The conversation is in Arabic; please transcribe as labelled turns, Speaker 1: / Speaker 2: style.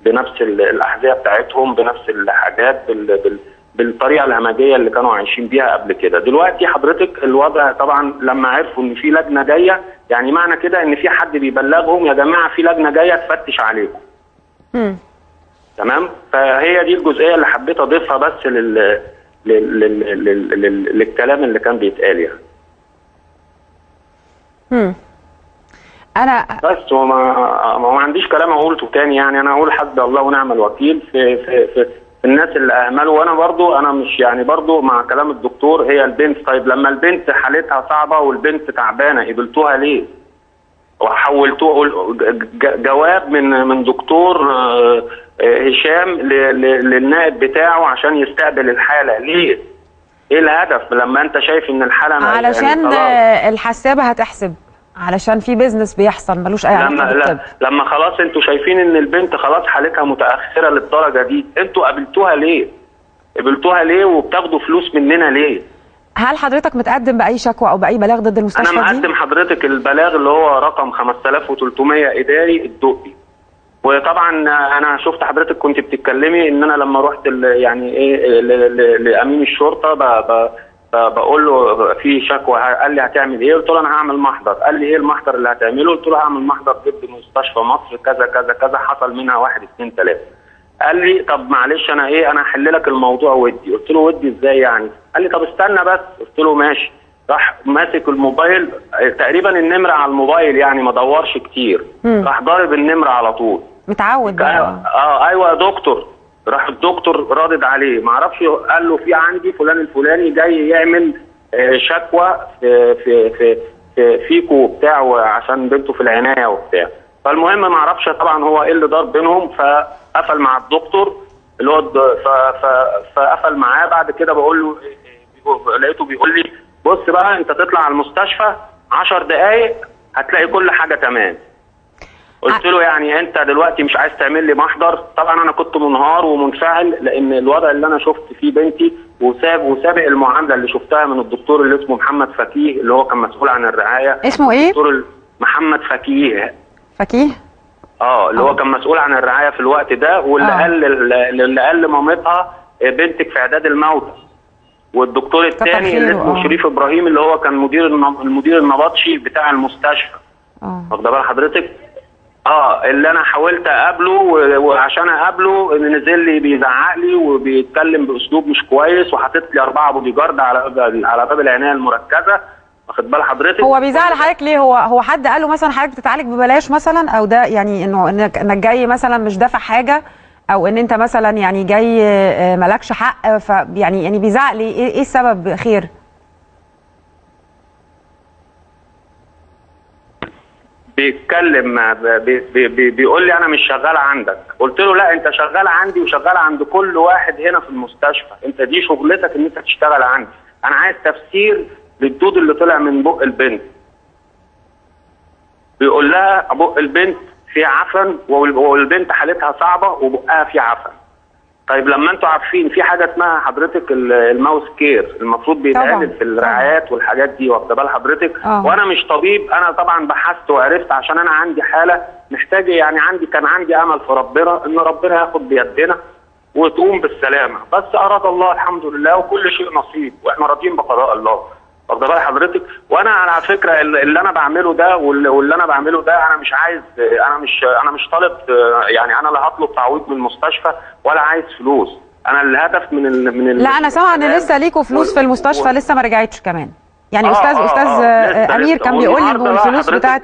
Speaker 1: بنفس الاحذيه بتاعتهم، بنفس الحاجات، بالطريقه الهمجيه اللي كانوا عايشين بيها قبل كده. دلوقتي حضرتك الوضع طبعا لما عرفوا ان في لجنه جايه، يعني معنى كده ان في حد بيبلغهم يا جماعه في لجنه جايه تفتش عليكم. تمام. فهي دي الجزئيه اللي حبيت اضيفها بس للكلام اللي كان بيتقال يعني.
Speaker 2: انا
Speaker 1: بس ما عنديش كلام اقوله تاني يعني. انا اقول حسبي الله ونعم الوكيل في الناس اللي اهملوا. وانا برضو انا مش يعني برضو مع كلام الدكتور. هي البنت، طيب لما البنت حالتها صعبه والبنت تعبانه قبلتوها ليه؟ وحولتوها جواب من دكتور هشام للنائب بتاعه عشان يستقبل الحاله ليه؟ ايه الهدف لما انت شايف ان الحاله
Speaker 2: علشان الحسابه هتحسب، علشان في بيزنس بيحصل ملوش اي علاقه بالطب.
Speaker 1: لما خلاص انتوا شايفين ان البنت خلاص حالتها متاخره للدرجه دي، انتوا قابلتوها ليه؟ قابلتوها ليه وبتاخدوا فلوس مننا ليه؟
Speaker 2: هل حضرتك متقدم باي شكوى او باي بلاغ ضد المستشفى دي؟
Speaker 1: انا مقدم حضرتك البلاغ اللي هو رقم 5300 اداري الدقي. وطبعا انا شفت حضرتك كنت بتتكلمي ان انا لما رحت يعني ايه لامين الشرطه بقول له في شكوى، قال لي هتعمل ايه؟ قلت له انا هعمل محضر. قال لي ايه المحضر اللي هتعمله؟ قلت له هعمل محضر ضد مستشفى مصر كذا كذا كذا، حصل منها 1 2 3. قال لي طب معلش انا هحل لك الموضوع ودي. قلت له ودي ازاي يعني؟ قال لي طب استنى بس. قلت له ماشي. راح ماسك الموبايل، تقريبا النمره على الموبايل يعني ما دورش كتير، راح ضارب النمره على طول.
Speaker 2: متعود بقى.
Speaker 1: ايوه يا دكتور. راح الدكتور رادد عليه، ما اعرفش، قال له في عندي فلان الفلاني جاي يعمل شكوى فيكو وبتاع عشان بنته في العنايه وبتاع. فالمهم ما اعرفش طبعا هو ايه اللي دار بينهم، فقفل مع الدكتور اللي هو فقفل معاه. بعد كده بقول له لقيته بيقول لي بص بقى انت تطلع على المستشفى 10 دقائق هتلاقي كل حاجه تمام. قلت له يعني انت دلوقتي مش عايز تعمل لي محضر؟ طبعا انا كنت منهار ومنفعل لان الوضع اللي انا شفت فيه بنتي وسابق المعامله اللي شفتها من الدكتور اللي اسمه محمد فكيه اللي هو كان مسؤول عن الرعايه.
Speaker 2: اسمه ايه؟
Speaker 1: الدكتور محمد فكيه.
Speaker 2: فكيه؟
Speaker 1: اللي هو كان مسؤول عن الرعايه في الوقت ده، واللي قال لمامتها بنتك في اعداد الموتى. والدكتور الثاني اللي اسمه شريف ابراهيم اللي هو كان المدير النبطشي بتاع المستشفى. واخده بال حضرتك؟ اللي انا حاولت اقابله وعشان اقابله نزل لي بيزعق لي وبيتكلم باسلوب مش كويس وحاطط لي 4 بودي جارد على باب العنايه المركزه. واخد بال حضرتك؟
Speaker 2: هو بيزعل حضرتك ليه؟ هو حد قال له مثلا حضرتك بتتعالج ببلاش مثلا، او ده يعني انك جاي مثلا مش دافع حاجه، او ان انت مثلا يعني جاي مالكش حق، فيعني بيزعق ليه؟ ايه السبب؟ خير.
Speaker 1: بيتكلم بيقول لي انا مش شغاله عندك. قلت له لا انت شغاله عندي وشغاله عند كل واحد هنا في المستشفى، انت دي شغلتك ان انت تشتغل عندي. انا عايز تفسير للدود اللي طلع من بق البنت. بيقول لها بق البنت فيه عفن والبنت حالتها صعبه وبقها فيه عفن. طيب لما انتوا عارفين في حاجه اسمها حضرتك الماوس كير المفروض بيتعمل في الرعايات والحاجات دي، واخده بال حضرتك؟ وانا مش طبيب، انا طبعا بحثت وعرفت عشان انا عندي حاله محتاجه يعني كان عندي امل في ربنا ان ربنا ياخد بيدنا وتقوم بالسلامه، بس اراد الله الحمد لله وكل شيء نصيب واحنا راضيين بقضاء الله. واخده بال حضرتك؟ وانا على فكره اللي انا بعمله ده واللي انا بعمله ده انا مش عايز، انا مش طالب يعني، انا لا هطلب تعويض من المستشفى ولا عايز فلوس. انا الهدف من
Speaker 2: لا انا سامعه ان لسه ليكوا فلوس في المستشفى لسه ما رجعتش كمان يعني. استاذ امير كان بيقول لي الفلوس بتاعت